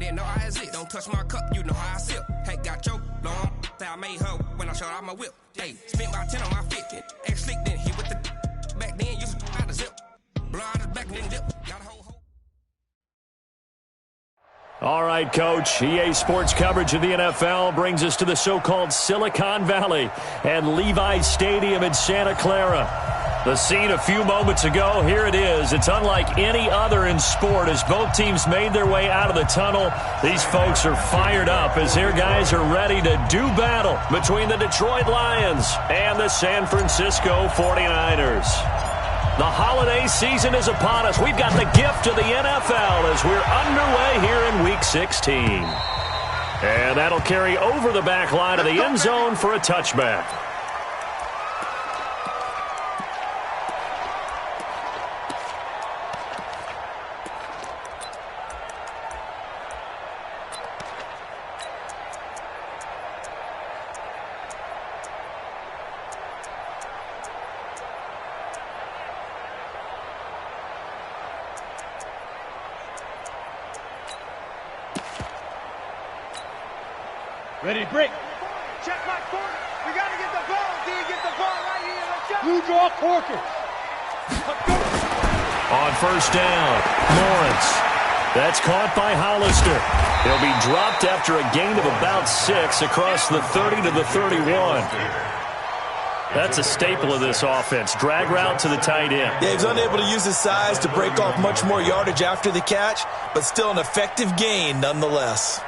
didn't know I exist. Don't touch my cup, you know how I sip. Hey, got your long. Say I made her when I showed out my whip. Hey, spent my 10 on my fit. Ex-slick then hit with the back then. You out the zip. Blow out his back then dip. Got a whole. All right, Coach. EA Sports coverage of the NFL brings us to the so-called Silicon Valley and Levi's Stadium in Santa Clara. The scene a few moments ago, here it is. It's unlike any other in sport as both teams made their way out of the tunnel. These folks are fired up as their guys are ready to do battle between the Detroit Lions and the San Francisco 49ers. The holiday season is upon us. We've got the gift of the NFL as we're underway here in Week 16. And that'll carry over the back line of the end zone for a touchback. Ready to break. Check my corner. We got to get the ball. D, get the ball right here. Let's go. Blue draw Corker. On first down, Lawrence. That's caught by Hollister. He'll be dropped after a gain of about 6 across the 30 to the 31. That's a staple of this offense. Drag route to the tight end. Yeah, he's unable to use his size to break off much more yardage after the catch, but still an effective gain nonetheless.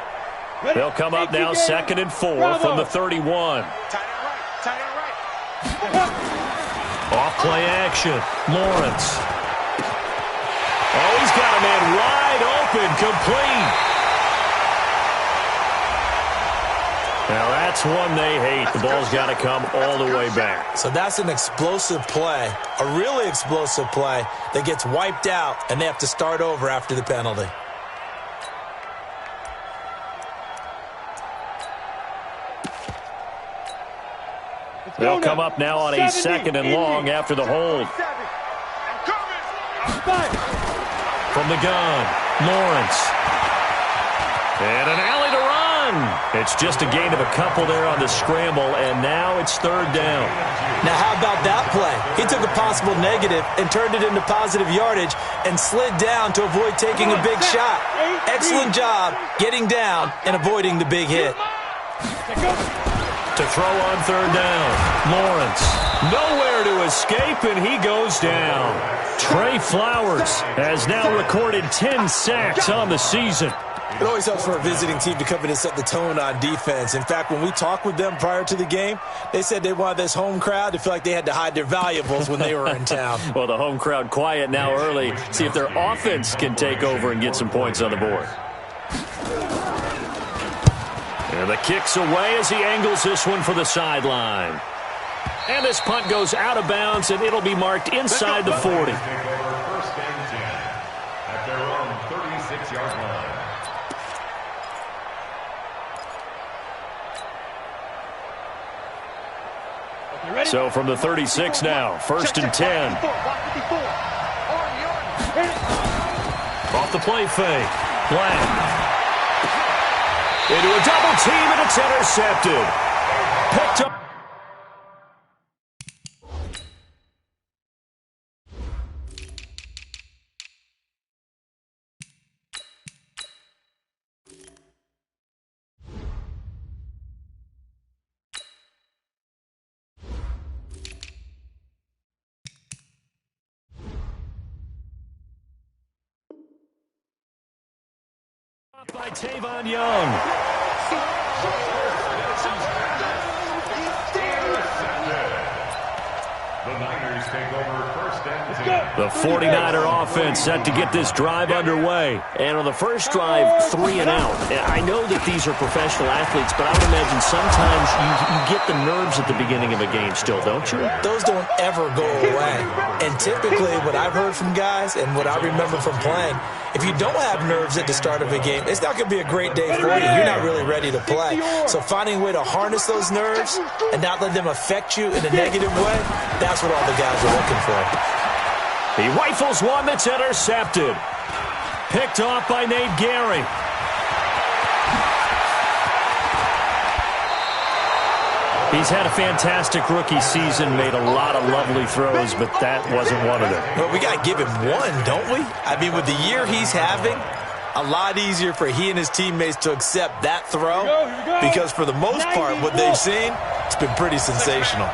They'll come up now 2nd and 4 from the 31. Tight end right. Off play action. Lawrence. Oh, he's got a man wide open, complete. Now that's one they hate. The ball's got to come all the way back. So that's an explosive play, a really explosive play that gets wiped out, and they have to start over after the penalty. They'll come up now on a 2nd and long after the hold. From the gun, Lawrence. And an alley to run. It's just a gain of a couple there on the scramble, and now it's 3rd down. Now how about that play? He took a possible negative and turned it into positive yardage and slid down to avoid taking a big shot. Excellent job getting down and avoiding the big hit. To throw on 3rd down, Lawrence. Nowhere to escape, and he goes down. Trey Flowers has now recorded 10 sacks on the season. It always helps for a visiting team to come in and set the tone on defense. In fact, when we talked with them prior to the game, they said they wanted this home crowd to feel like they had to hide their valuables when they were in town. Well, the home crowd quiet now early. See if their offense can take over and get some points on the board. And the kick's away as he angles this one for the sideline. And this punt goes out of bounds, and it'll be marked inside the 40. First and 10 at their own 36-yard line. So from the 36 now, 1st and 10. Off the play fake. Black. Into a double team, and it's intercepted. Picked up. By Tavon Young. The Niners take over 1st and 10. The 49er offense set to get this drive underway. And on the first drive, 3 and out. I know that these are professional athletes, but I would imagine sometimes you get the nerves at the beginning of a game still, don't you? Those don't ever go away. And typically what I've heard from guys and what I remember from playing, if you don't have nerves at the start of a game, it's not going to be a great day for you. You're not really ready to play. So finding a way to harness those nerves and not let them affect you in a negative way, that's what all the guys are looking for. He rifles one that's intercepted. Picked off by Nate Gary. He's had a fantastic rookie season, made a lot of lovely throws, but that wasn't one of them. Well, we got to give him one, don't we? I mean, with the year he's having, a lot easier for he and his teammates to accept that throw because for the most part, what they've seen, it's been pretty sensational.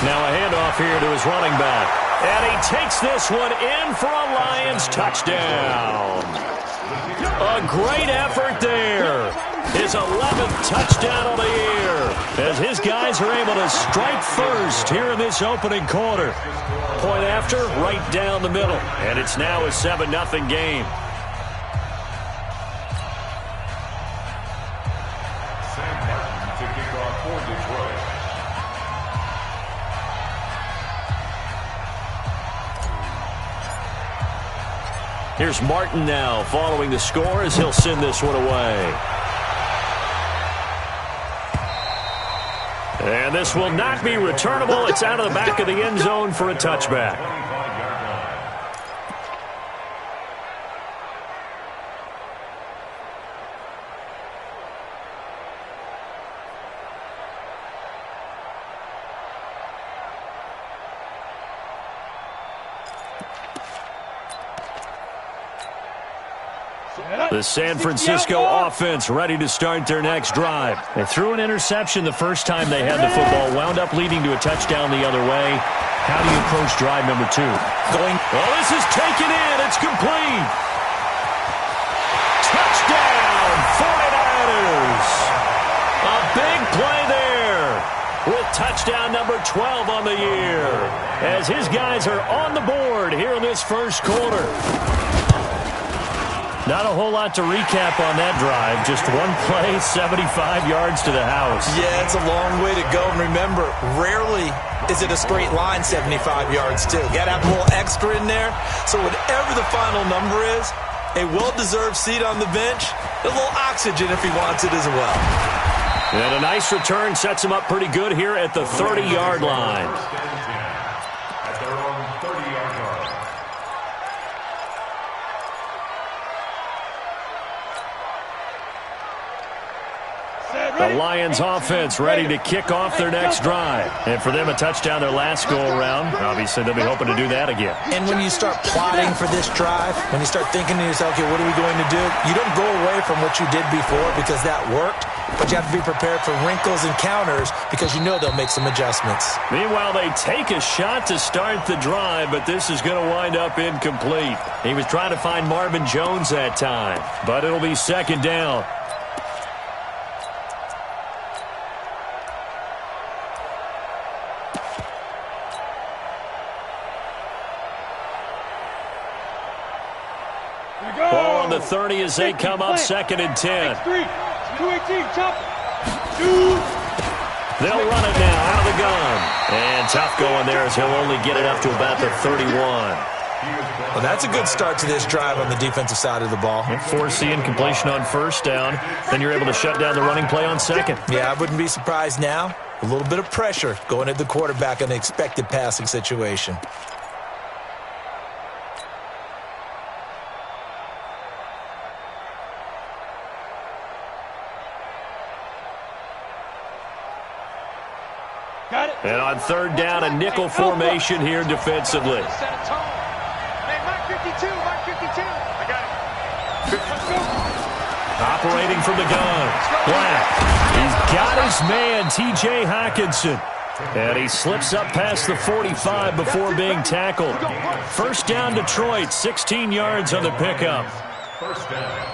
Now a handoff here to his running back. And he takes this one in for a Lions touchdown. A great effort there. His 11th touchdown of the year as his guys are able to strike first here in this opening quarter. Point after, right down the middle. And it's now a 7-0 game. Sam Martin to kick off for Detroit. Here's Martin now following the score as he'll send this one away. And this will not be returnable. It's out of the back of the end zone for a touchback. The San Francisco offense ready to start their next drive. They threw an interception the first time they had the football, wound up leading to a touchdown the other way. How do you approach drive number 2? Oh, this is taken in. It's complete. Touchdown, 49ers. A big play there with touchdown number 12 on the year as his guys are on the board here in this first quarter. Not a whole lot to recap on that drive. Just one play, 75 yards to the house. Yeah, it's a long way to go. And remember, rarely is it a straight line 75 yards, too. Got to have a little extra in there. So whatever the final number is, a well-deserved seat on the bench, a little oxygen if he wants it as well. And a nice return sets him up pretty good here at the 30-yard line. At their own 30-yard line. The Lions offense ready to kick off their next drive. And for them, a touchdown their last go-around. Obviously, they'll be hoping to do that again. And when you start plotting for this drive, when you start thinking to yourself, okay, what are we going to do? You don't go away from what you did before because that worked, but you have to be prepared for wrinkles and counters because you know they'll make some adjustments. Meanwhile, they take a shot to start the drive, but this is going to wind up incomplete. He was trying to find Marvin Jones that time, but it'll be second down. Ball on the 30 as they come up second and 10. They'll run it now out of the gun. And tough going there as he'll only get it up to about the 31. Well, that's a good start to this drive on the defensive side of the ball. Forcing completion on first down. Then you're able to shut down the running play on second. Yeah, I wouldn't be surprised now. A little bit of pressure going at the quarterback in an expected passing situation. And on third down, a nickel formation here defensively. Operating from the gun. Black. He's got his man, T.J. Hawkinson. And he slips up past the 45 before being tackled. First down, Detroit, 16 yards on the pickup. First down.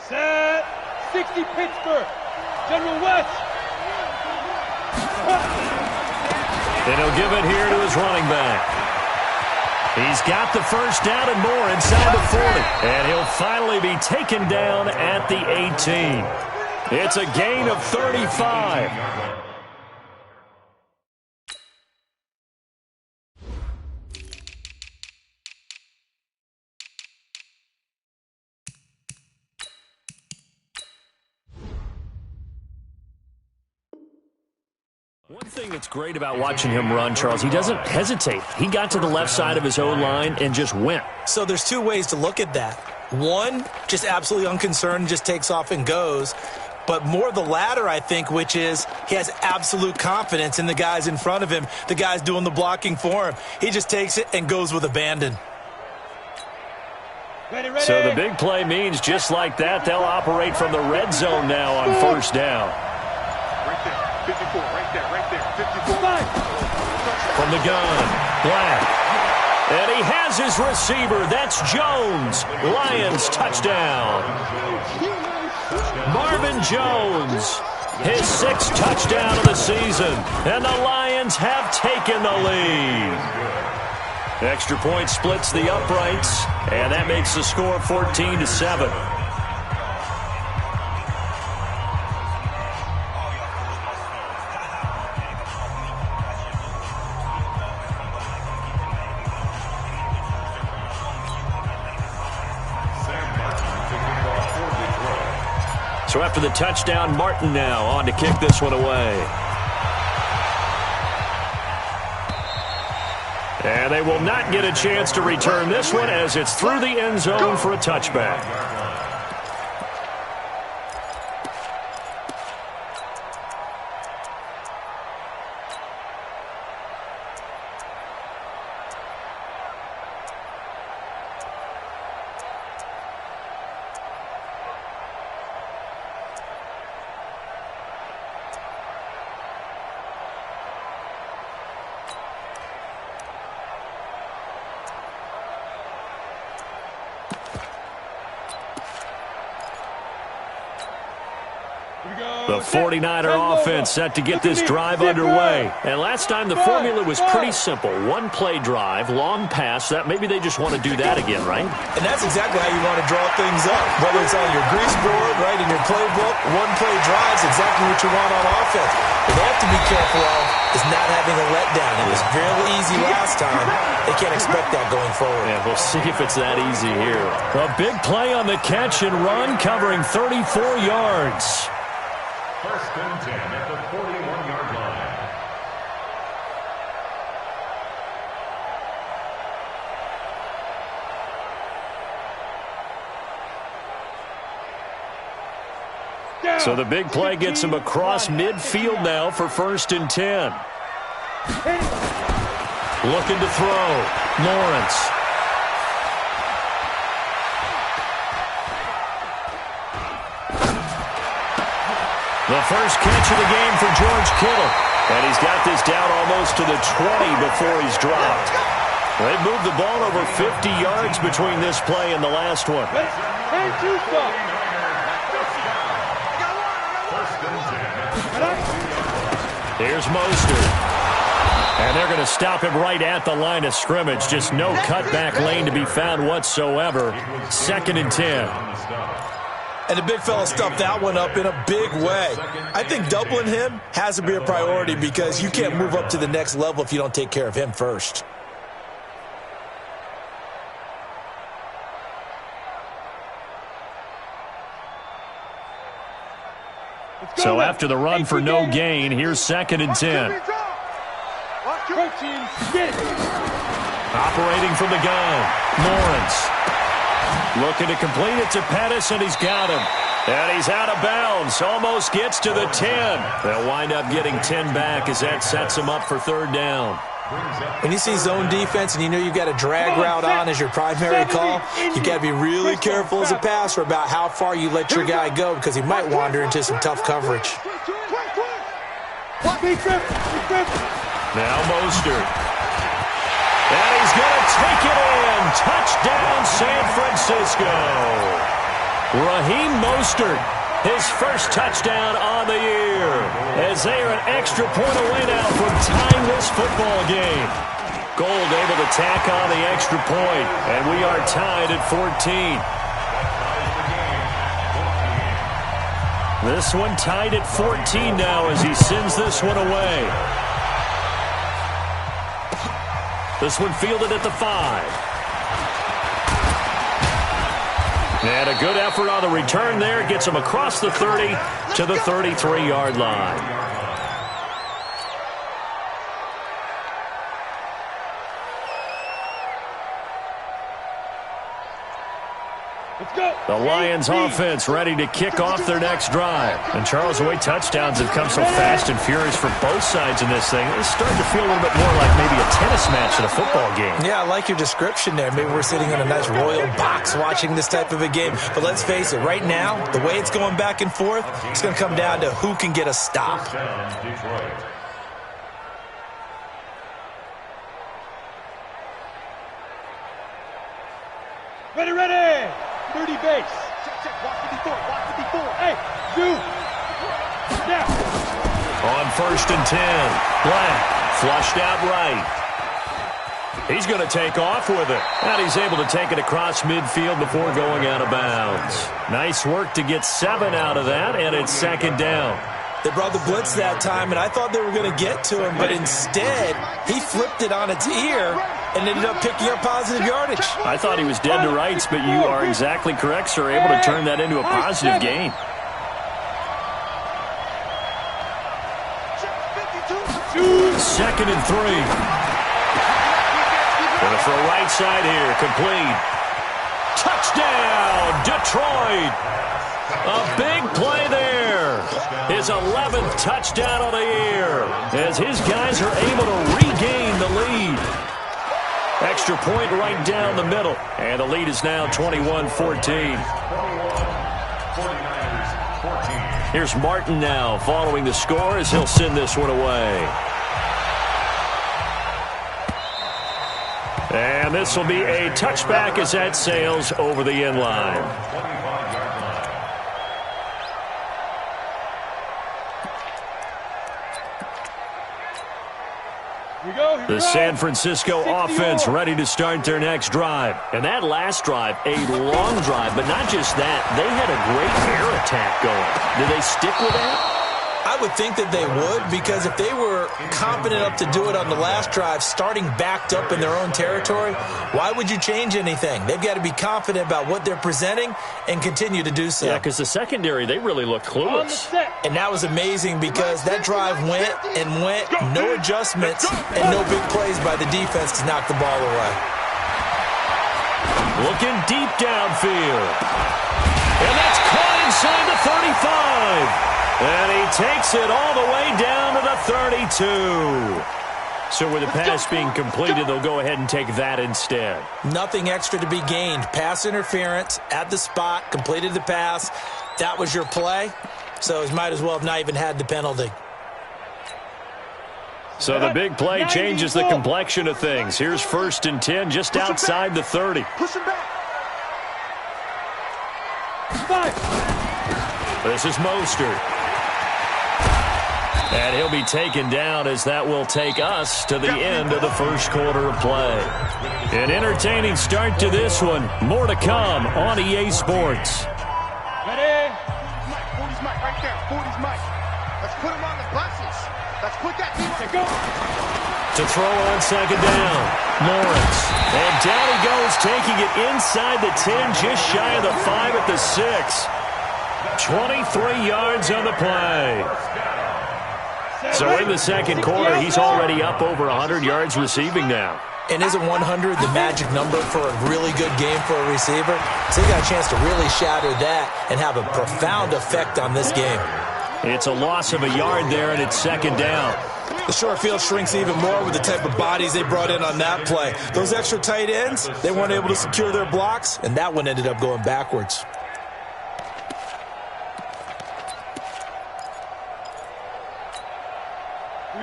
Set. 60 Pittsburgh. General West. And he'll give it here to his running back. He's got the first down and more inside the 40. And he'll finally be taken down at the 18. It's a gain of 35. One thing that's great about watching him run, Charles, he doesn't hesitate. He got to the left side of his own line and just went. So there's two ways to look at that. One, just absolutely unconcerned, just takes off and goes. But more the latter, I think, which is he has absolute confidence in the guys in front of him, the guys doing the blocking for him. He just takes it and goes with abandon. Ready, ready. So the big play means just like that, they'll operate from the red zone now on first down. Right there, 54, right there, 54. From the gun, Black. And he has his receiver. That's Jones. Lions touchdown. Marvin Jones, his 6th touchdown of the season. And the Lions have taken the lead. Extra point splits the uprights, and that makes the score 14-7. So after the touchdown, Martin now on to kick this one away. And they will not get a chance to return this one as it's through the end zone for a touchback. The 49er offense set to get this drive underway. And last time the formula was pretty simple. One play drive, long pass. That maybe they just want to do that again, right? And that's exactly how you want to draw things up. Whether it's on your grease board, right, in your playbook, one play drive is exactly what you want on offense. What they have to be careful of is not having a letdown. It was really easy last time. They can't expect that going forward. Yeah, we'll see if it's that easy here. A big play on the catch and run, covering 34 yards. First and 10 at the 41-yard line. So the big play gets him across midfield now for first and 10. Looking to throw. Lawrence. The first catch of the game for George Kittle. And he's got this down almost to the 20 before he's dropped. They've moved the ball over 50 yards between this play and the last one. Here's Mostert. And they're going to stop him right at the line of scrimmage. Just no cutback lane to be found whatsoever. Second and 10. And the big fella stuffed that one up in a big way. I think doubling him has to be a priority because you can't move up to the next level if you don't take care of him first. So after the run for no gain, here's second and 10. Operating from the gun, Lawrence. Looking to complete it to Pettis, and he's got him. And he's out of bounds. Almost gets to the 10. They'll wind up getting 10 back as that sets him up for third down. When you see zone defense and you know you've got a drag route on as your primary call, you've got to be really careful as a passer about how far you let your guy go because he might wander into some tough coverage. Now Mostert. And he's going to take it in. Touchdown, San Francisco. Raheem Mostert, his first touchdown on the year, as they are an extra point away now from tying this football game. Gold able to tack on the extra point, and we are tied at 14. This one tied at 14 now as he sends this one away. This one fielded at the 5. And a good effort on the return there. Gets him across the 30 to the 33-yard line. The Lions offense ready to kick off their next drive. And Charles, the way touchdowns have come so fast and furious for both sides in this thing, it's starting to feel a little bit more like maybe a tennis match at a football game. Yeah, I like your description there. Maybe we're sitting in a nice royal box watching this type of a game. But let's face it, right now, the way it's going back and forth, it's going to come down to who can get a stop. Ready. 30 base. Check. Watch 54. Hey, do. Now. On 1st and 10. Black flushed out right. He's going to take off with it. And he's able to take it across midfield before going out of bounds. Nice work to get 7 out of that, and it's 2nd down. They brought the blitz that time, and I thought they were going to get to him, but instead, he flipped it on its ear and ended up picking up positive yardage. I thought he was dead to rights, but you are exactly correct, sir. Able to turn that into a positive gain. Second and 3. Going to throw right side here. Complete. Touchdown, Detroit. A big play there. His 11th touchdown of the year as his guys are able to regain the lead. Extra point right down the middle. And the lead is now 21-14. Here's Martin now following the score as he'll send this one away. And this will be a touchback as that sails over the end line. The San Francisco offense ready to start their next drive. And that last drive, a long drive, but not just that. They had a great air attack going. Did they stick with that? I would think that they would, because if they were confident enough to do it on the last drive, starting backed up in their own territory, why would you change anything? They've got to be confident about what they're presenting and continue to do so. Yeah, because the secondary, they really looked clueless. And that was amazing because that drive went, no adjustments, and no big plays by the defense to knock the ball away. Looking deep downfield. And that's caught inside the 35. And he takes it all the way down to the 32. So with the pass being completed, they'll go ahead and take that instead. Nothing extra to be gained. Pass interference at the spot, completed the pass. That was your play. So he might as well have not even had the penalty. So the big play changes the complexion of things. Here's 1st and 10 just outside the 30. Push him back. This is Mostert. And he'll be taken down as that will take us to the end of the first quarter of play. An entertaining start to this one. More to come on EA Sports. Ready? 40's Mike right there. 40's Mike. Let's put him on the buses. Let's put that team on. Go. To throw on 2nd down. Lawrence. And down he goes, taking it inside the 10, just shy of the 5 at the 6. 23 yards on the play. So in the second quarter, he's already up over 100 yards receiving now. And isn't 100 the magic number for a really good game for a receiver? So he got a chance to really shatter that and have a profound effect on this game. It's a loss of a yard there, and it's 2nd down. The short field shrinks even more with the type of bodies they brought in on that play. Those extra tight ends, they weren't able to secure their blocks, and that one ended up going backwards.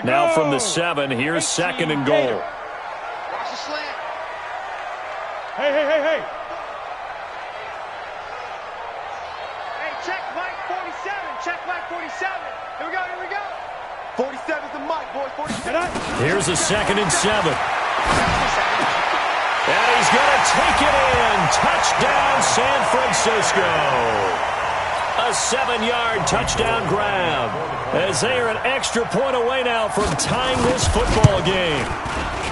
Now from the 7, here's 2nd and goal. Watch the slant. Hey. Hey, check Mike 47. Check Mike 47. Here we go. 47's the Mike, boys. 47. Here's a 2nd and 7. And he's going to take it in. Touchdown, San Francisco. A 7-yard touchdown grab as they are an extra point away now from tying this football game.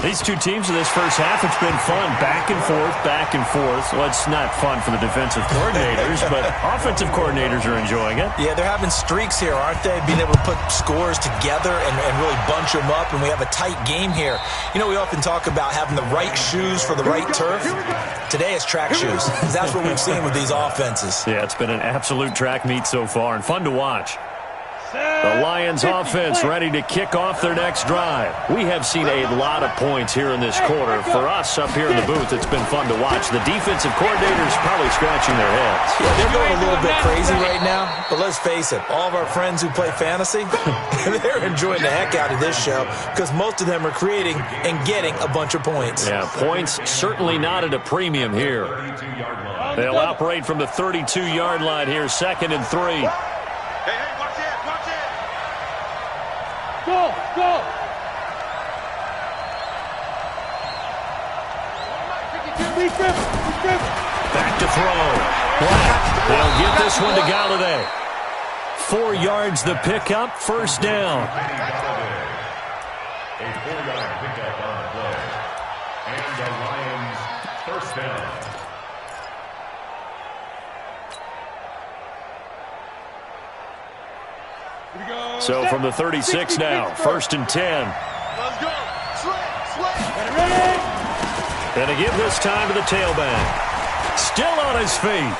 These two teams in this first half, it's been fun. Back and forth, back and forth. Well, it's not fun for the defensive coordinators, but offensive coordinators are enjoying it. Yeah, they're having streaks here, aren't they? Being able to put scores together and really bunch them up, and we have a tight game here. You know, we often talk about having the right shoes for the right turf. Today it's track shoes. That's what we've seen with these offenses. Yeah, it's been an absolute track meet so far and fun to watch. The Lions offense ready to kick off their next drive. We have seen a lot of points here in this quarter. For us up here in the booth, it's been fun to watch. The defensive coordinators probably scratching their heads. Yeah, they're going a little bit crazy right now, but let's face it, all of our friends who play fantasy, they're enjoying the heck out of this show because most of them are creating and getting a bunch of points. Yeah, points certainly not at a premium here. They'll operate from the 32-yard line here, 2nd and 3. Go, go! Back to throw. Black. They'll get this one to Galladay. 4 yards the pickup, first down. A 4-yard pickup on the play. And the Lions first down. So from the 36 now, 1st and 10. Let's go. Sling. And to give this time to the tailback. Still on his feet.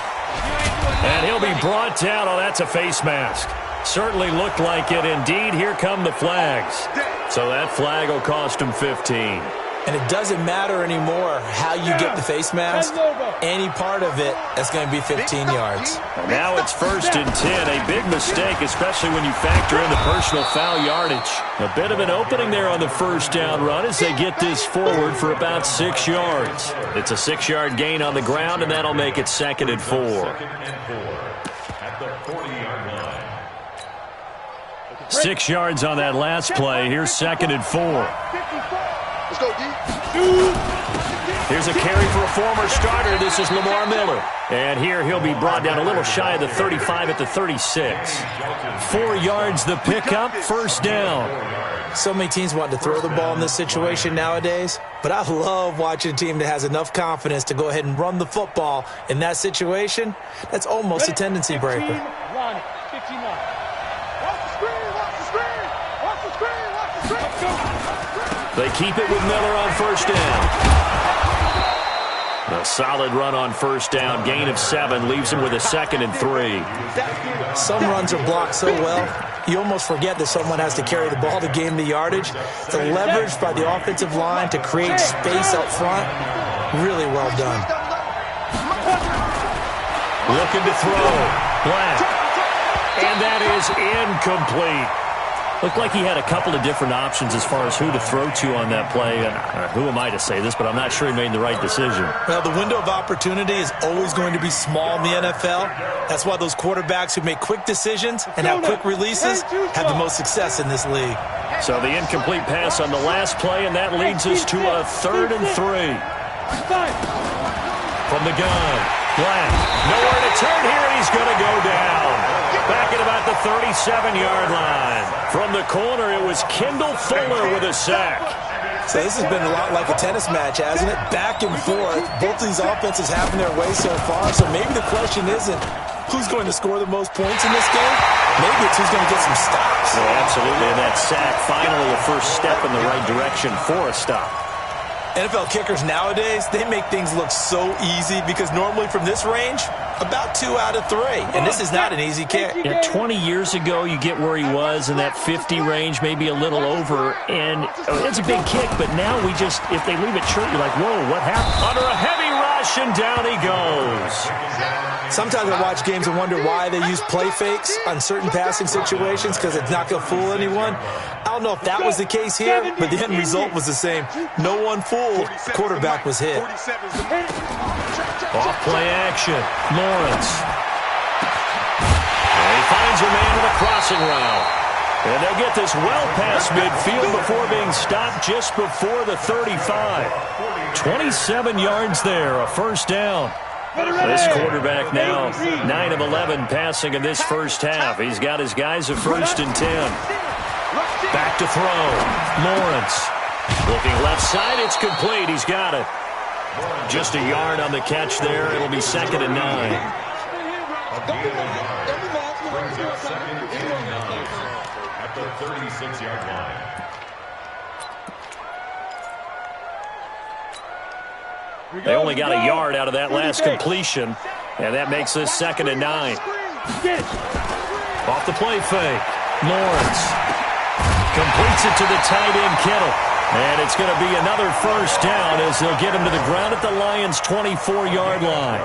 And he'll be brought down. Oh, that's a face mask. Certainly looked like it. Indeed, here come the flags. So that flag will cost him 15. And it doesn't matter anymore how you get the face mask. Any part of it, that's going to be 15 yards. And now it's 1st and 10. A big mistake, especially when you factor in the personal foul yardage. A bit of an opening there on the first down run as they get this forward for about 6 yards. It's a 6-yard gain on the ground, and that'll make it 2nd and 4. At the 40-yard line. 6 yards on that last play. Here's 2nd and 4. Let's go, D. Here's a carry for a former starter. This is Lamar Miller. And here he'll be brought down a little shy of the 35 at the 36. 4 yards the pickup, first down. So many teams want to throw the ball in this situation nowadays, but I love watching a team that has enough confidence to go ahead and run the football in that situation. That's almost a tendency breaker. 15 line, 15 line. Watch the screen, watch the screen, watch the screen, watch the screen. Let's go. They keep it with Miller on first down. A solid run on first down. Gain of 7 leaves him with a 2nd and 3. Some runs are blocked so well, you almost forget that someone has to carry the ball to gain the yardage. The leverage by the offensive line to create space up front, really well done. Looking to throw. Black. And that is incomplete. Looked like he had a couple of different options as far as who to throw to on that play. Who am I to say this, but I'm not sure he made the right decision. Well, the window of opportunity is always going to be small in the NFL. That's why those quarterbacks who make quick decisions and have quick releases have the most success in this league. So the incomplete pass on the last play, and that leads us to a 3rd and 3. From the gun, Black. Nowhere to turn here, and he's going to go down. Back at about the 37-yard line. From the corner, it was Kendall Fuller with a sack. So this has been a lot like a tennis match, hasn't it? Back and forth. Both of these offenses having their way so far. So maybe the question isn't who's going to score the most points in this game. Maybe it's who's going to get some stops. Yeah, absolutely. And that sack, finally a first step in the right direction for a stop. NFL kickers nowadays, they make things look so easy because normally from this range, about 2 out of 3. And this is not an easy kick. Yeah, 20 years ago, you get where he was in that 50 range, maybe a little over. And it's a big kick, but now we just, if they leave it short, you're like, whoa, what happened? Under a heavy rush, and down he goes. Sometimes I watch games and wonder why they use play fakes on certain passing situations because it's not going to fool anyone. I don't know if that was the case here, but the end result was the same. No one fooled. The quarterback was hit. Off play action. Lawrence. And he finds a man with a crossing route. And they'll get this well past midfield before being stopped just before the 35. 27 yards there, a first down. This quarterback now 9 of 11 passing in this first half. He's got his guys at 1st and 10. Back to throw. Lawrence. Looking left side, it's complete. He's got it. Just a yard on the catch there. It'll be 2nd and 9. Brings up 2nd and 9 at the 36-yard line. They only got a yard out of that last completion, and that makes this 2nd and 9. Off the play fake. Lawrence completes it to the tight end, Kittle. And it's going to be another first down as they'll get him to the ground at the Lions' 24-yard line.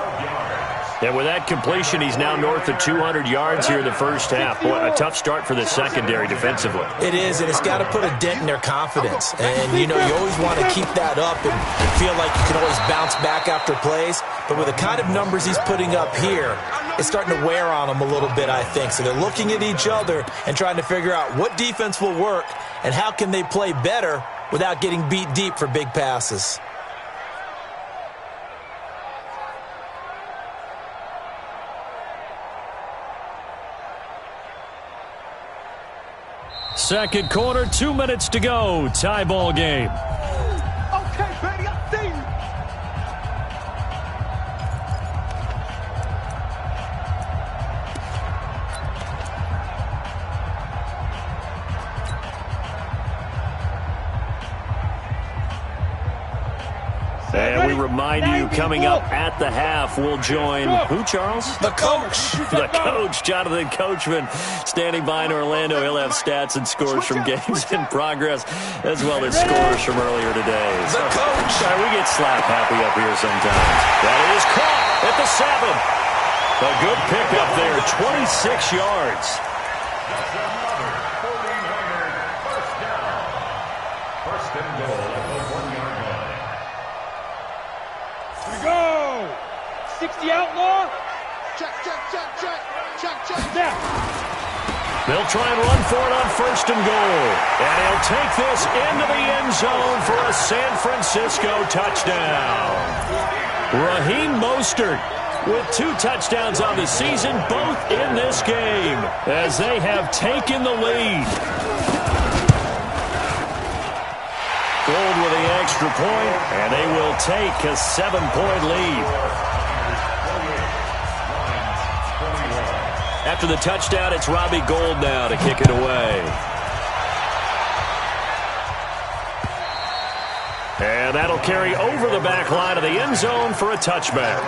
And with that completion, he's now north of 200 yards here in the first half. Boy, a tough start for the secondary defensively. It is, and it's got to put a dent in their confidence. And, you know, you always want to keep that up and feel like you can always bounce back after plays. But with the kind of numbers he's putting up here, it's starting to wear on them a little bit, I think. So they're looking at each other and trying to figure out what defense will work and how can they play better without getting beat deep for big passes. Second quarter, 2 minutes to go. Tie ball game. Okay, Betty, I see you. And we remind you, coming up at the half, we'll join who, Charles? The coach. The coach, Jonathan Coachman, standing by in Orlando. He'll have stats and scores from games in progress, as well as scores from earlier today. The coach. We get slap happy up here sometimes. That is caught at the 7. A good pickup there, 26 yards. That's another 49er first down. First and goal at the 1-yard line. Here we go. 60 outlaw. Check, check, check, check. Check, check. Now. They'll try and run for it on 1st and goal. And he'll take this into the end zone for a San Francisco touchdown. Raheem Mostert with 2 touchdowns on the season, both in this game, as they have taken the lead. Gold with the extra point, and they will take a 7-point lead. After the touchdown, it's Robbie Gould now to kick it away. And that'll carry over the back line of the end zone for a touchback.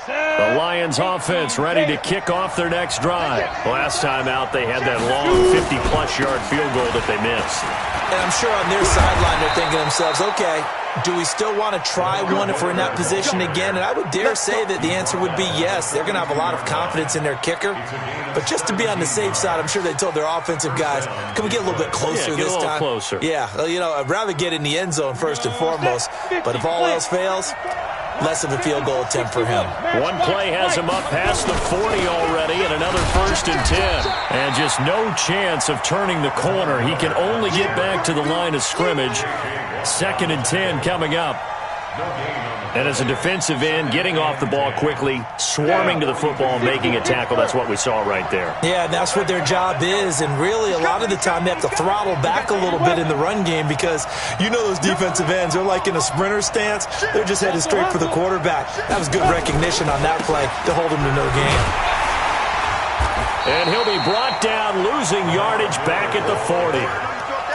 The Lions offense ready to kick off their next drive. Last time out, they had that long 50-plus yard field goal that they missed. And I'm sure on their sideline they're thinking to themselves, okay, do we still want to try one if we're in that position again? And I would dare say that the answer would be yes. They're going to have a lot of confidence in their kicker. But just to be on the safe side, I'm sure they told their offensive guys, can we get a little bit closer this time? Closer. Yeah, you know, I'd rather get in the end zone first and foremost. But if all else fails, less of a field goal attempt for him. One play has him up past the 40 already, and another 1st and 10. And just no chance of turning the corner. He can only get back to the line of scrimmage. 2nd and 10 coming up. And as a defensive end, getting off the ball quickly, swarming to the football, and making a tackle, that's what we saw right there. Yeah, and that's what their job is. And really, a lot of the time, they have to throttle back a little bit in the run game because you know those defensive ends, they're like in a sprinter stance. They're just headed straight for the quarterback. That was good recognition on that play to hold him to no gain. And he'll be brought down, losing yardage back at the 40.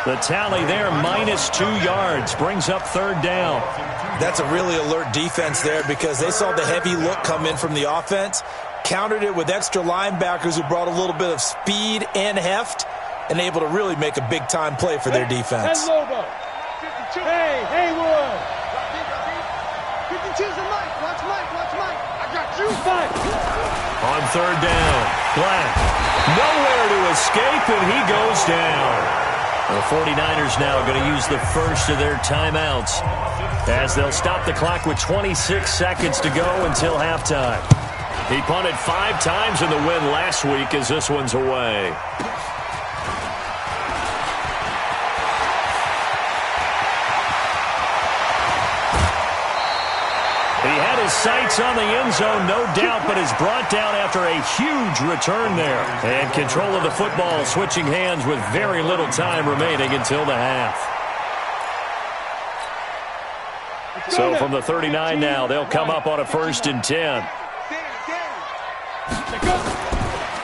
The tally there, -2 yards, brings up 3rd down. That's a really alert defense there because they saw the heavy look come in from the offense, countered it with extra linebackers who brought a little bit of speed and heft, and able to really make a big-time play for their defense. Hey, Lobo. Hey, Haywood. 52's the Mike. Watch Mike. Watch Mike. I got you. Fight. On 3rd down, Black. Nowhere to escape, and he goes down. The 49ers now going to use the first of their timeouts as they'll stop the clock with 26 seconds to go until halftime. He punted 5 times in the win last week as this one's away. He had his sights on the end zone, no doubt, but is brought down after a huge return there. And control of the football switching hands with very little time remaining until the half. So from the 39 now, they'll come up on a 1st and 10.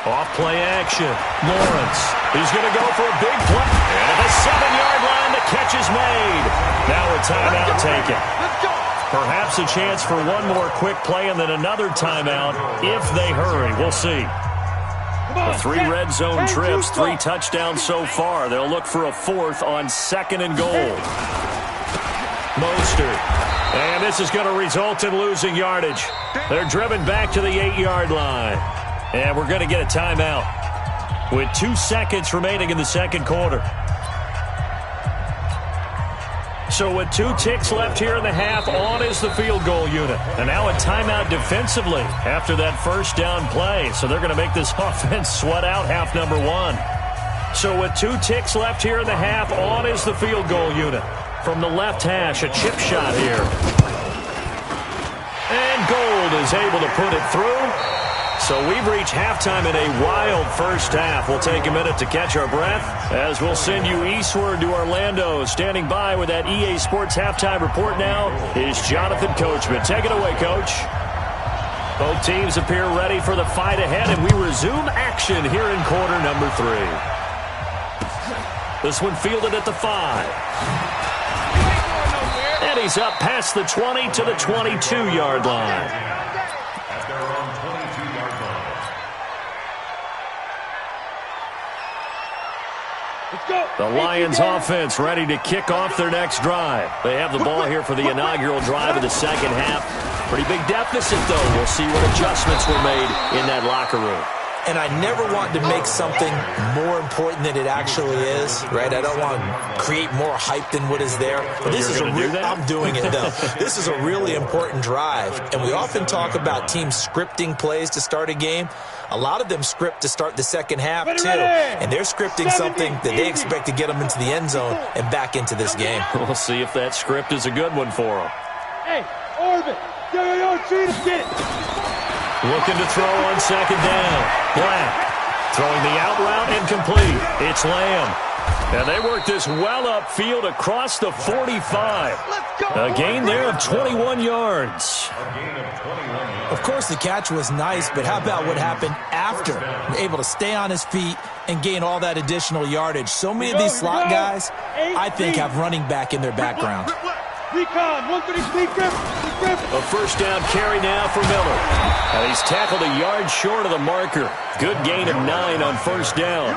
Off play action. Lawrence. He's going to go for a big play. And at the 7-yard line, the catch is made. Now a timeout taken. Perhaps a chance for one more quick play and then another timeout if they hurry. We'll see. The 3 red zone trips, 3 touchdowns so far. They'll look for a 4th on 2nd and goal. Mostert. And this is going to result in losing yardage. They're driven back to the 8-yard line. And we're going to get a timeout with 2 seconds remaining in the 2nd quarter. So with 2 ticks left here in the half, on is the field goal unit. And now a timeout defensively after that 1st down play. So they're going to make this offense sweat out half number 1. So with 2 ticks left here in the half, on is the field goal unit. From the left hash, a chip shot here. And Gold is able to put it through. So we've reached halftime in a wild first half. We'll take a minute to catch our breath as we'll send you eastward to Orlando. Standing by with that EA Sports halftime report now is Jonathan Coachman. Take it away, Coach. Both teams appear ready for the fight ahead, and we resume action here in quarter number 3. This one fielded at the 5. And he's up past the 20 to the 22-yard line. The Lions offense ready to kick off their next drive. They have the ball here for the inaugural drive of the 2nd half. Pretty big deficit, though. We'll see what adjustments were made in that locker room. And I never want to make something more important than it actually is, right? I don't want to create more hype than what is there. But this is I'm doing it, though. This is a really important drive. And we often talk about teams scripting plays to start a game. A lot of them script to start the 2nd half, too. And they're scripting something that they expect to get them into the end zone and back into this game. We'll see if that script is a good one for them. Hey, Orbit, get it. Looking to throw on 2nd down. Black throwing the out route incomplete. It's Lamb. And they work this well upfield across the 45. A gain there of 21 yards. Of course, the catch was nice, but how about what happened after? Able to stay on his feet and gain all that additional yardage. So many of these slot guys, I think, have running back in their background. Recon, 133, A 1st down carry now for Miller. And he's tackled a yard short of the marker. Good gain of 9 on 1st down.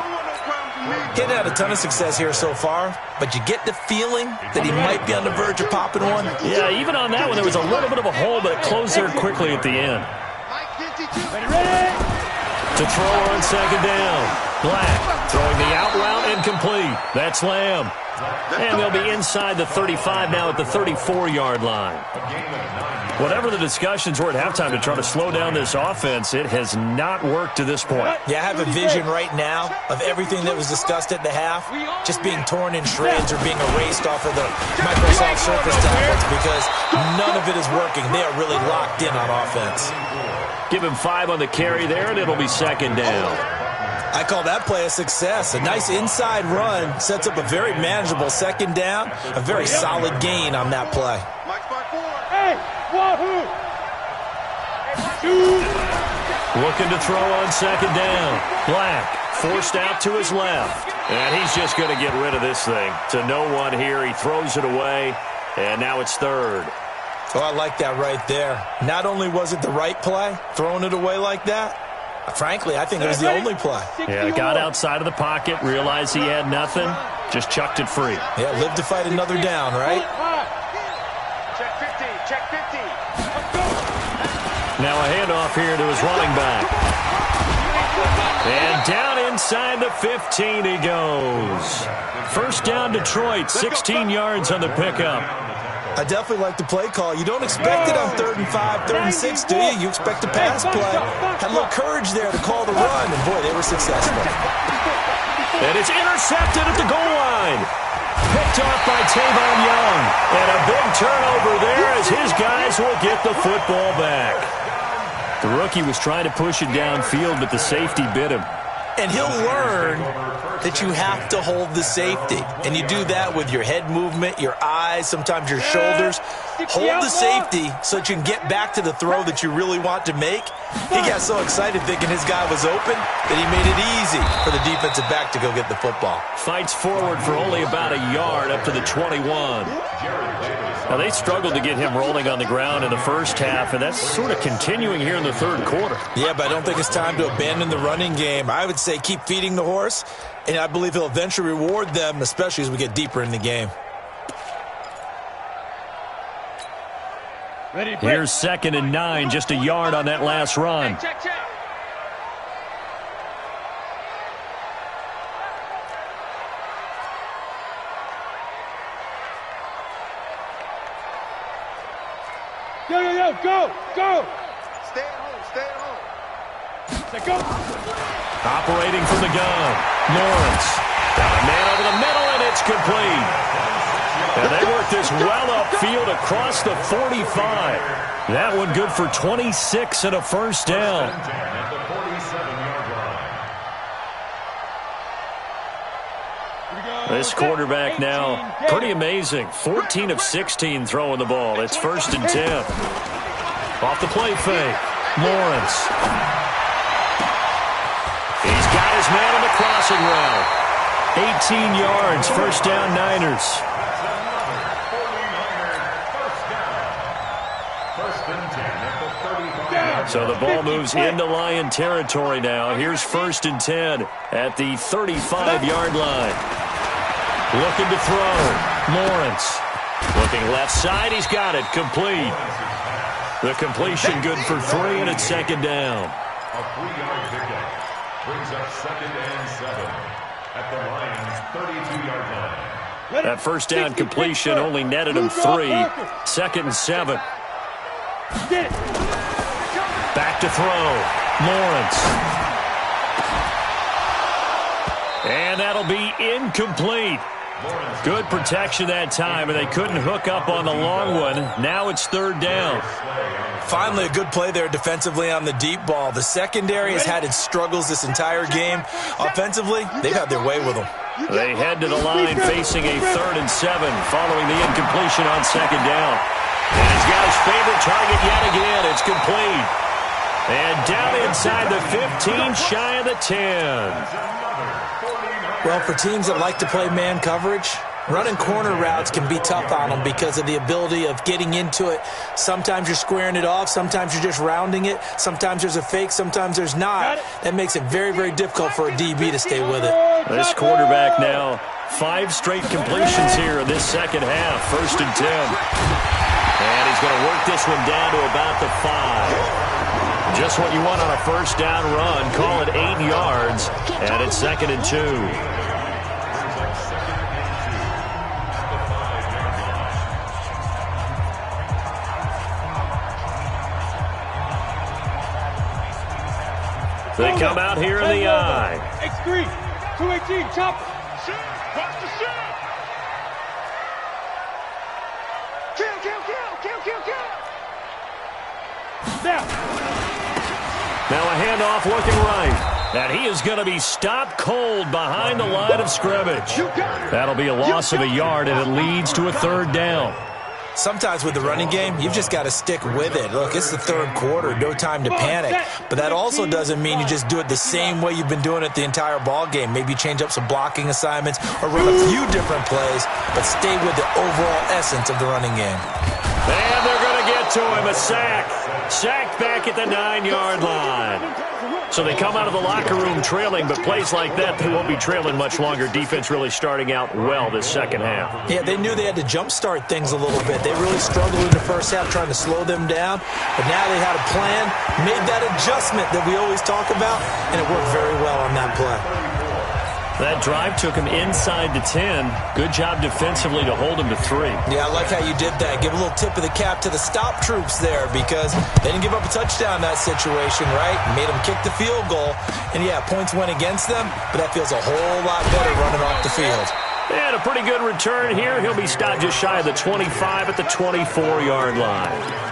He hadn't had a ton of success here so far, but you get the feeling that he might be on the verge of popping one. Yeah, even on that one, there was a little bit of a hole, but it closed there quickly at the end. To throw on 2nd down. Black throwing the out route incomplete. That's Lamb. And they'll be inside the 35 now at the 34-yard line. Whatever the discussions were at halftime to try to slow down this offense, it has not worked to this point. Yeah, I have a vision right now of everything that was discussed at the half just being torn in shreds or being erased off of the Microsoft Surface tablets because none of it is working. They are really locked in on offense. Give him 5 on the carry there, and it'll be 2nd down. I call that play a success. A nice inside run sets up a very manageable 2nd down. A very solid gain on that play. Hey, wahoo! Looking to throw on 2nd down. Black forced out to his left. And he's just going to get rid of this thing. To no one here. He throws it away. And now it's 3rd. Oh, I like that right there. Not only was it the right play, throwing it away like that, frankly, I think it was the only play. Yeah, got outside of the pocket, realized he had nothing, just chucked it free. Yeah, live to fight another down, right? Check 50, check 50. Now a handoff here to his running back. And down inside the 15 he goes. 1st down Detroit, 16 yards on the pickup. I definitely like the play call. You don't expect it on 3rd and 5, 3rd and 6, do you? You expect a pass play. Had a little courage there to call the run, and boy, they were successful. And it's intercepted at the goal line. Picked off by Tavon Young. And a big turnover there as his guys will get the football back. The rookie was trying to push it downfield, but the safety bit him. And he'll learn that you have to hold the safety. And you do that with your head movement, your eyes, sometimes your shoulders. Hold the safety so that you can get back to the throw that you really want to make. He got so excited thinking his guy was open that he made it easy for the defensive back to go get the football. Fights forward for only about a yard up to the 21. Now, they struggled to get him rolling on the ground in the first half, and that's sort of continuing here in the third quarter. Yeah, but I don't think it's time to abandon the running game. I would say keep feeding the horse, and I believe he'll eventually reward them, especially as we get deeper in the game. Here's 2nd and 9, just a yard on that last run. Check, check. Yo, go! Stay at home. Let's go. Operating from the gun, Lawrence. Got a man over the middle, and it's complete. And they work this well upfield across the 45. That one good for 26 and a first down. This quarterback now, pretty amazing. 14 of 16 throwing the ball. It's 1st and 10. Off the play fake, Lawrence. He's got his man on the crossing route. 18 yards, first down, Niners. So the ball moves into Lion territory now. Here's 1st and 10 at the 35-yard line. Looking to throw. Lawrence. Looking left side. He's got it. Complete. The completion good for 3, and it's 2nd down. A 3-yard pickup brings up 2nd and 7 at the Lions' 32-yard line. That first down completion only netted him 3. 2nd and 7. Back to throw. Lawrence. And that'll be incomplete. Good protection that time, and they couldn't hook up on the long one. Now it's 3rd down. Finally, a good play there defensively on the deep ball. The secondary has had its struggles this entire game. Offensively, they've had their way with them. They head to the line facing a 3rd and 7 following the incompletion on 2nd down. And he's got his favorite target yet again. It's complete. And down inside the 15, shy of the 10. Well, for teams that like to play man coverage, running corner routes can be tough on them because of the ability of getting into it. Sometimes you're squaring it off. Sometimes you're just rounding it. Sometimes there's a fake. Sometimes there's not. That makes it very, very difficult for a DB to stay with it. This quarterback now, 5 straight completions here in this second half. 1st and 10. And he's going to work this one down to about the 5. Just what you want on a first down run. Call it 8 yards, and it's 2nd and 2. They come out here in the eye. X3, 218, chopper. Watch the shot. Kill. Now a handoff looking right. And he is going to be stopped cold behind the line of scrimmage. That'll be a loss of a yard, and it leads to a 3rd down. Sometimes with the running game, you've just got to stick with it. Look, it's the 3rd quarter, no time to panic. But that also doesn't mean you just do it the same way you've been doing it the entire ball game. Maybe change up some blocking assignments or run a few different plays, but stay with the overall essence of the running game. And they're going to get to him, a sack. Sacked back at the 9-yard line. So they come out of the locker room trailing, but plays like that, they won't be trailing much longer. Defense really starting out well this second half. Yeah, they knew they had to jumpstart things a little bit. They really struggled in the first half trying to slow them down, but now they had a plan, made that adjustment that we always talk about, and it worked very well on that play. That drive took him inside the 10. Good job defensively to hold him to 3. Yeah, I like how you did that. Give a little tip of the cap to the stop troops there because they didn't give up a touchdown in that situation, right? Made them kick the field goal. And, yeah, points went against them, but that feels a whole lot better running off the field. And a pretty good return here. He'll be stopped just shy of the 25 at the 24-yard line.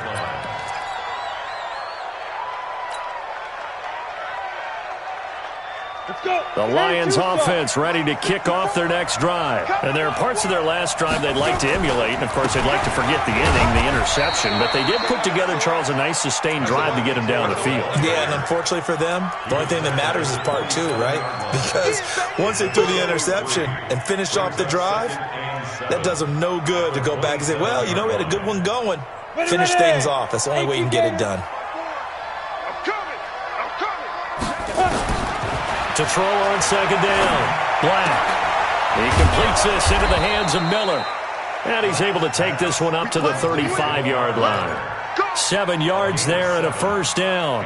The Lions offense ready to kick off their next drive. And there are parts of their last drive they'd like to emulate. And, of course, they'd like to forget the inning, the interception. But they did put together, Charles, a nice sustained drive to get him down the field. Yeah, and unfortunately for them, the only thing that matters is part two, right? Because once they threw the interception and finished off the drive, that does them no good to go back and say, well, you know, we had a good one going. Finish things off. That's the only way you can get it done. To throw on second down. Black. He completes this into the hands of Miller. And he's able to take this one up to the 35-yard line. 7 yards there and a first down.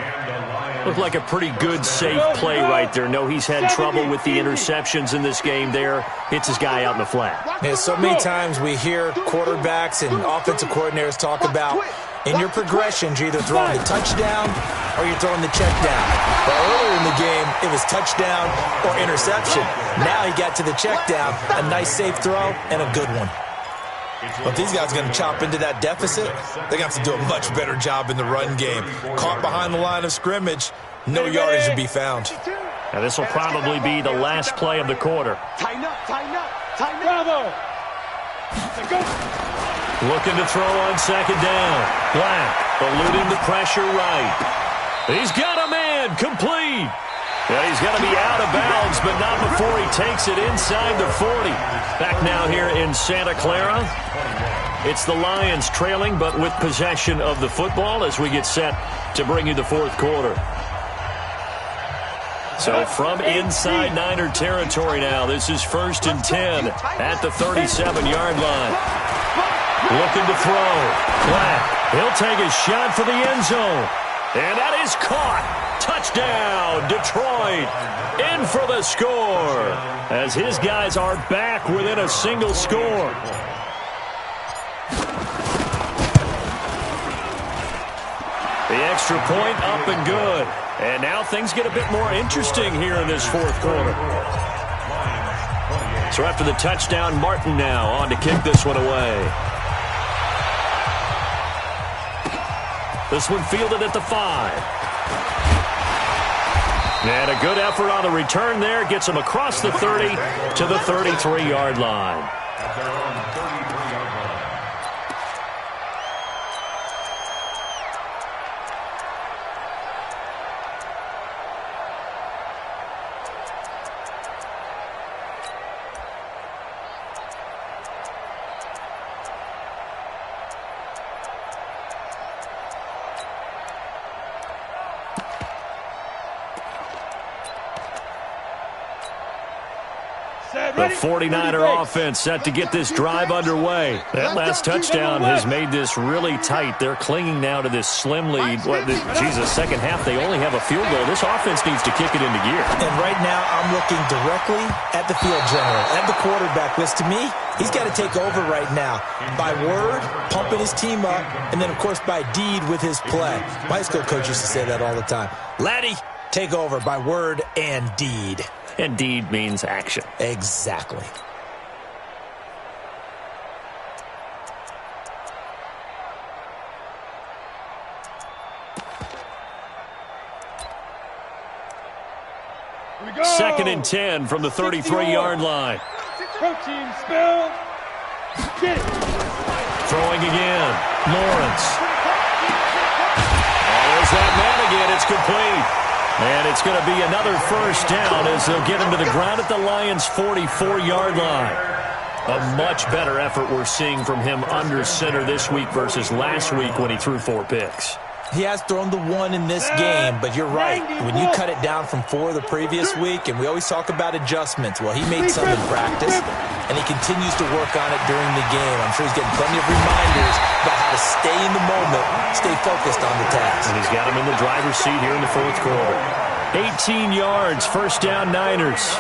Looked like a pretty good, safe play right there. No, he's had trouble with the interceptions in this game there. Hits his guy out in the flat. Yeah, so many times we hear quarterbacks and offensive coordinators talk about in your progressions, you're either throwing the touchdown or you're throwing the check down. But earlier in the game, it was touchdown or interception. Now he got to the check down, a nice safe throw, and a good one. But if these guys are going to chop into that deficit, they're going to have to do a much better job in the run game. Caught behind the line of scrimmage, no yardage to be found. Now this will probably be the last play of the quarter. Tighten up, tighten up, tighten up. Bravo. Go. Looking to throw on second down. Black eluding the pressure right. He's got a man complete. Yeah, he's going to be out of bounds, but not before he takes it inside the 40. Back now here in Santa Clara. It's the Lions trailing, but with possession of the football as we get set to bring you the fourth quarter. So from inside Niner territory now, this is 1st and 10 at the 37-yard line. Looking to throw. Black. He'll take a shot for the end zone. And that is caught. Touchdown, Detroit. In for the score. As his guys are back within a single score. The extra point up and good. And now things get a bit more interesting here in this fourth quarter. So after the touchdown, Martin now on to kick this one away. This one fielded at the 5. And a good effort on the return there. Gets him across the 30 to the 33-yard line. The 49er offense set to get this drive underway. That last touchdown has made this really tight. They're clinging now to this slim lead. Second half, they only have a field goal. This offense needs to kick it into gear. And right now, I'm looking directly at the field general, at the quarterback, which to me, he's got to take over right now. By word, pumping his team up, and then, of course, by deed with his play. My high school coach used to say that all the time. Laddie, take over by word and deed. And deed means action. Exactly. Here we go. 2nd and 10 from the 33-yard line. Protein spill. Get it. Throwing again. Lawrence. There's that man again. It's complete. And it's going to be another first down as they'll get him to the ground at the Lions' 44-yard line. A much better effort we're seeing from him under center this week versus last week when he threw 4 picks. He has thrown the 1 in this game, but you're right. When you cut it down from 4 the previous week, and we always talk about adjustments, well, he made some in practice, and he continues to work on it during the game. I'm sure he's getting plenty of reminders about how to stay in the moment, stay focused on the task. And he's got him in the driver's seat here in the fourth quarter. 18 yards, first down Niners.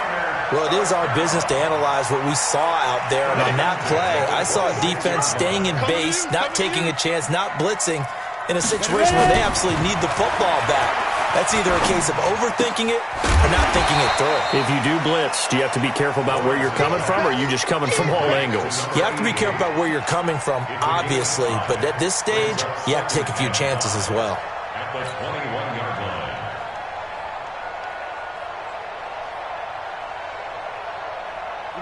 Well, it is our business to analyze what we saw out there. And on that play, I saw defense staying in base, not taking a chance, not blitzing, in a situation where they absolutely need the football back. That's either a case of overthinking it or not thinking it through. If you do blitz, do you have to be careful about where you're coming from, or are you just coming from all angles? You have to be careful about where you're coming from, obviously, but at this stage, you have to take a few chances as well. At the 21-yard line.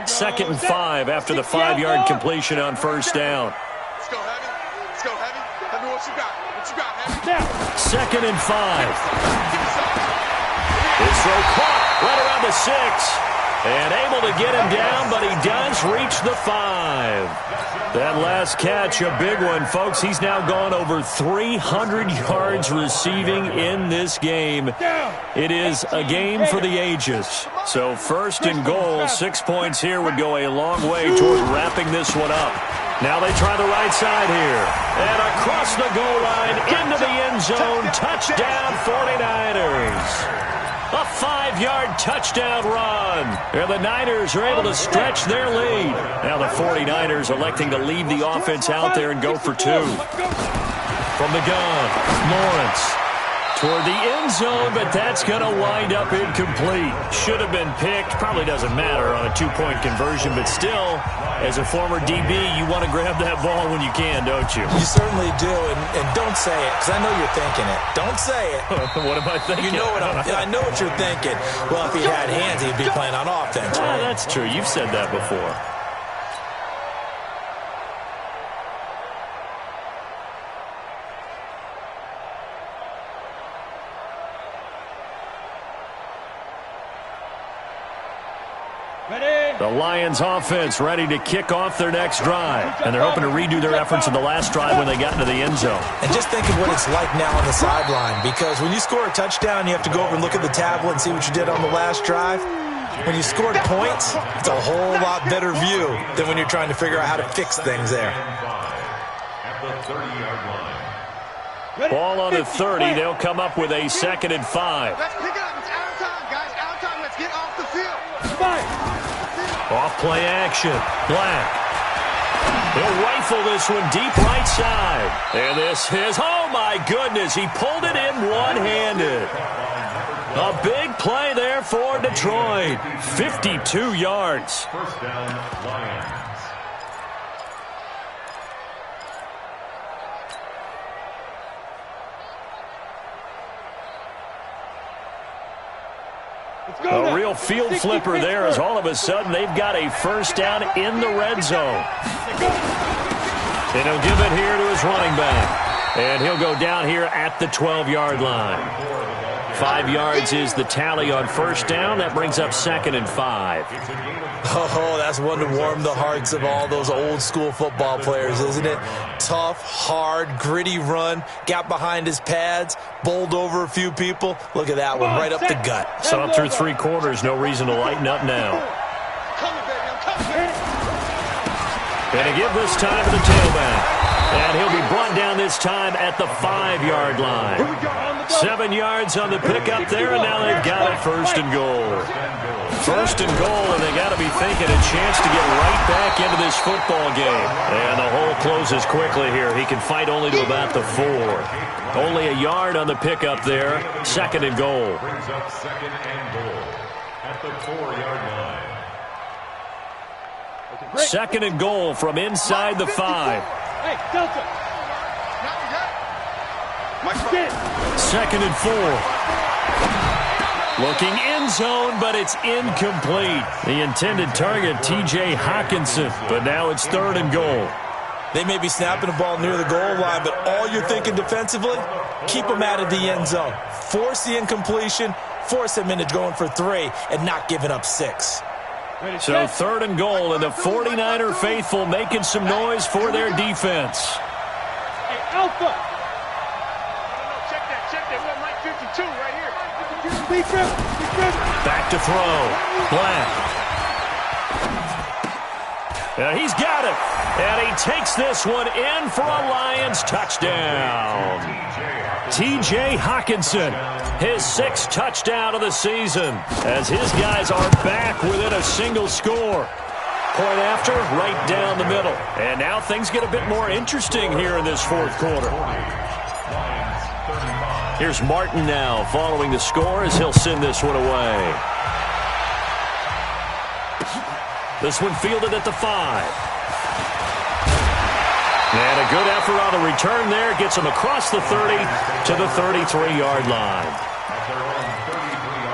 Second and 5 after the 5-yard completion on first down. Let's go, Heavy. Let's go, Heavy. Heavy, what you got? What you got, Heavy? Second and 5. His throw caught right around the 6. And able to get him down, but he does reach the 5. That last catch, a big one, folks. He's now gone over 300 yards receiving in this game. It is a game for the ages. So first and goal, 6 points here would go a long way toward wrapping this one up. Now they try the right side here. And across the goal line, into the end zone, touchdown 49ers. A 5-yard touchdown run. And the Niners are able to stretch their lead. Now the 49ers electing to leave the offense out there and go for 2. From the gun, Lawrence toward the end zone, but that's going to wind up incomplete. Should have been picked. Probably doesn't matter on a 2-point conversion, but still, as a former DB, you want to grab that ball when you can, don't you? You certainly do, and don't say it, because I know you're thinking it. Don't say it. What am I thinking? You know what I know what you're thinking. Well, if he had hands, he'd be playing on offense, right? That's true. You've said that before. The Lions offense ready to kick off their next drive. And they're hoping to redo their efforts in the last drive when they got into the end zone. And just think of what it's like now on the sideline. Because when you score a touchdown, you have to go over and look at the tablet and see what you did on the last drive. When you scored points, it's a whole lot better view than when you're trying to figure out how to fix things there. At the 30-yard line. Ball on the 30. They'll come up with a 2nd and 5. Let's pick it up. It's out of time, guys. Out of time. Let's get off the field. Off play action. Black. He'll rifle this one deep right side. And this is, oh my goodness, he pulled it in one-handed. A big play there for Detroit. 52 yards. First down, Lions. A real field flipper there as all of a sudden they've got a first down in the red zone. And he'll give it here to his running back. And he'll go down here at the 12-yard line. 5 yards is the tally on first down. That brings up 2nd and 5. Oh, that's one to warm the hearts of all those old-school football players, isn't it? Tough, hard, gritty run. Got behind his pads, bowled over a few people. Look at that one, right up the gut. So up through 3 quarters, no reason to lighten up now. And to give this time to the tailback. And he'll be brought down this time at the 5-yard line. 7 yards on the pickup there, and now they've got it 1st and goal. 1st and goal, and they got to be thinking a chance to get right back into this football game. And the hole closes quickly here. He can fight only to about the 4. Only a yard on the pickup there. 2nd and goal. Brings up 2nd and goal at the 4-yard line. 2nd and goal from inside the 5. Hey, Delta. 2nd and 4. Looking end zone, but it's incomplete. The intended target, T.J. Hawkinson, but now it's 3rd and goal. They may be snapping the ball near the goal line, but all you're thinking defensively, keep them out of the end zone. Force the incompletion, force them into going for 3, and not giving up 6. So 3rd and goal, and the 49er faithful making some noise for their defense. Hey, Alpha. Check that. We're Mike 52 right here. Back to throw. Black. And he's got it. And he takes this one in for a Lions touchdown. T.J. Hawkinson, his 6th touchdown of the season, as his guys are back within a single score. Point after, right down the middle. And now things get a bit more interesting here in this 4th quarter. Lions 35. Here's Martin now following the score as he'll send this one away. This one fielded at the 5. And a good effort on the return there. Gets him across the 30 to the 33-yard line. At their own 33-yard line.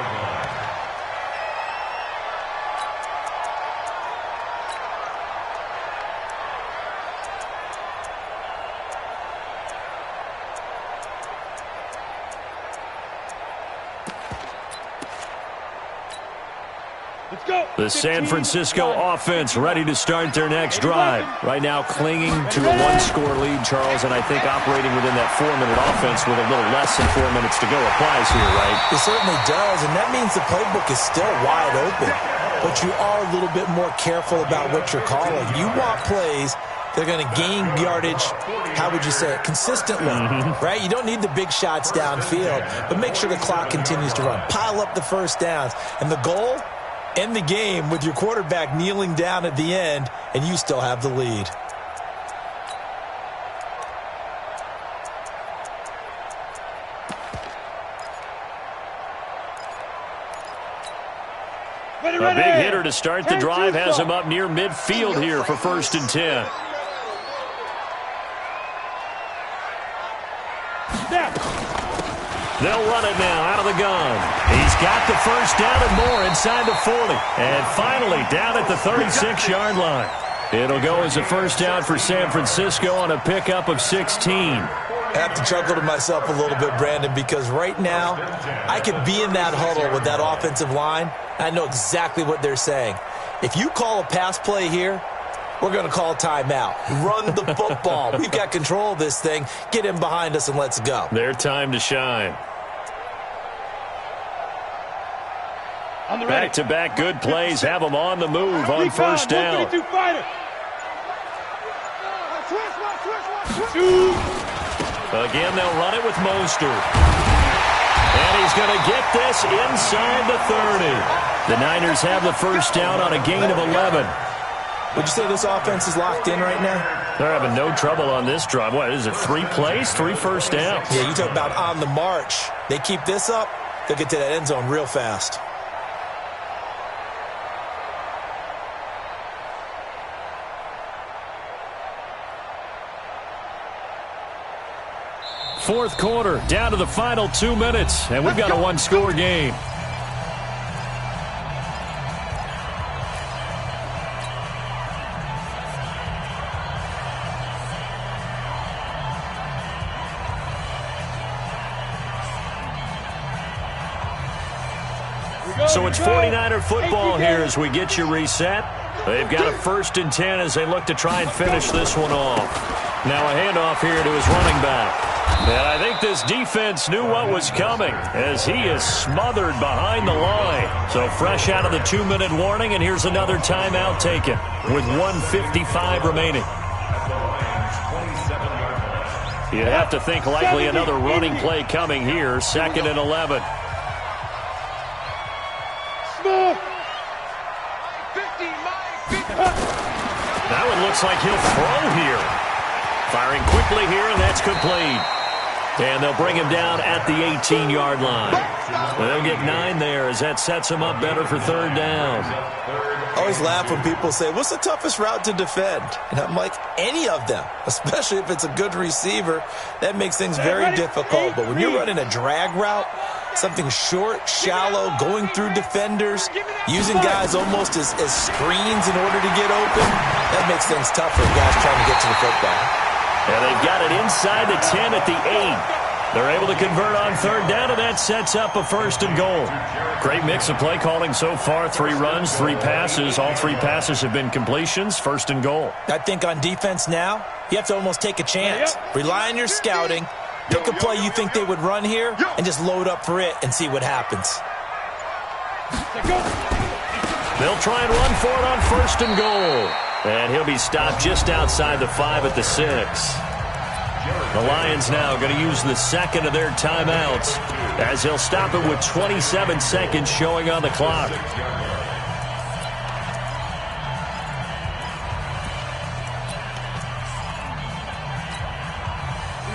Let's go. The San Francisco offense ready to start their next drive. Right now clinging to a one-score lead, Charles, and I think operating within that 4-minute offense with a little less than 4 minutes to go applies here, right? It certainly does, and that means the playbook is still wide open. But you are a little bit more careful about what you're calling. You want plays that are going to gain yardage, how would you say it, consistently, right? You don't need the big shots downfield, but make sure the clock continues to run. Pile up the first downs. And the goal? End the game with your quarterback kneeling down at the end, and you still have the lead. A big hitter to start the drive has him up near midfield here for 1st and 10. They'll run it now out of the gun. He's got the first down and more inside the 40. And finally down at the 36-yard line. It'll go as a first down for San Francisco on a pickup of 16. I have to chuckle to myself a little bit, Brandon, because right now I could be in that huddle with that offensive line, and I know exactly what they're saying. If you call a pass play here, we're going to call timeout. Run the football. We've got control of this thing. Get him behind us and let's go. Their time to shine. Back-to-back good plays have them on the move on first down. Again, they'll run it with Mostert. And he's going to get this inside the 30. The Niners have the first down on a gain of 11. Would you say this offense is locked in right now? They're having no trouble on this drive. What is it, 3 plays, 3 first downs? Yeah, you talk about on the march. They keep this up, they'll get to that end zone real fast. Fourth quarter, down to the final 2 minutes, and we've got a one-score game. So it's 49er football here as we get you reset. They've got a 1st and 10 as they look to try and finish this one off. Now a handoff here to his running back. And I think this defense knew what was coming as he is smothered behind the line. So fresh out of the 2-minute warning, and here's another timeout taken with 1:55 remaining. You'd have to think likely another running play coming here, 2nd and 11. That one looks like he'll throw here. Firing quickly here, and that's complete. And they'll bring him down at the 18-yard line. They'll get 9 there as that sets him up better for 3rd down. I always laugh when people say, what's the toughest route to defend? And I'm like, any of them, especially if it's a good receiver. That makes things very difficult. But when you're running a drag route, something short, shallow, going through defenders, using guys almost as screens in order to get open, that makes things tough for guys trying to get to the football. And they've got it inside the 10 at the 8. They're able to convert on 3rd down, and that sets up a 1st and goal. Great mix of play calling so far. 3 runs, 3 passes. All 3 passes have been completions. 1st and goal. I think on defense now, you have to almost take a chance. Rely on your scouting. Pick a play you think they would run here and just load up for it and see what happens. They'll try and run for it on 1st and goal. And he'll be stopped just outside the 5 at the 6. The Lions now going to use the 2nd of their timeouts as he'll stop it with 27 seconds showing on the clock.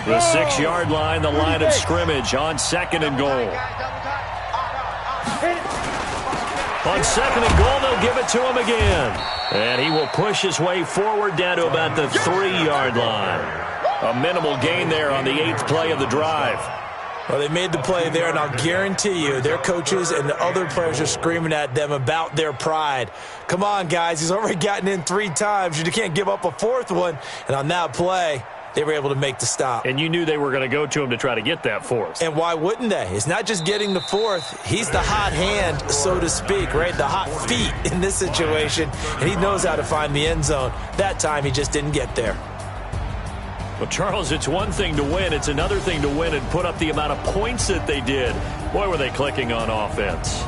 The 6-yard line, the line of scrimmage on 2nd and goal. On 2nd and goal, they'll give it to him again. And he will push his way forward down to about the 3-yard line. A minimal gain there on the 8th play of the drive. Well, they made the play there, and I'll guarantee you their coaches and the other players are screaming at them about their pride. Come on, guys. He's already gotten in 3 times. You can't give up a 4th one. And on that play, they were able to make the stop. And you knew they were going to go to him to try to get that 4th. And why wouldn't they? It's not just getting the 4th. He's the hot hand, so to speak, right? The hot feet in this situation. And he knows how to find the end zone. That time, he just didn't get there. Well, Charles, it's one thing to win. It's another thing to win and put up the amount of points that they did. Boy, were they clicking on offense.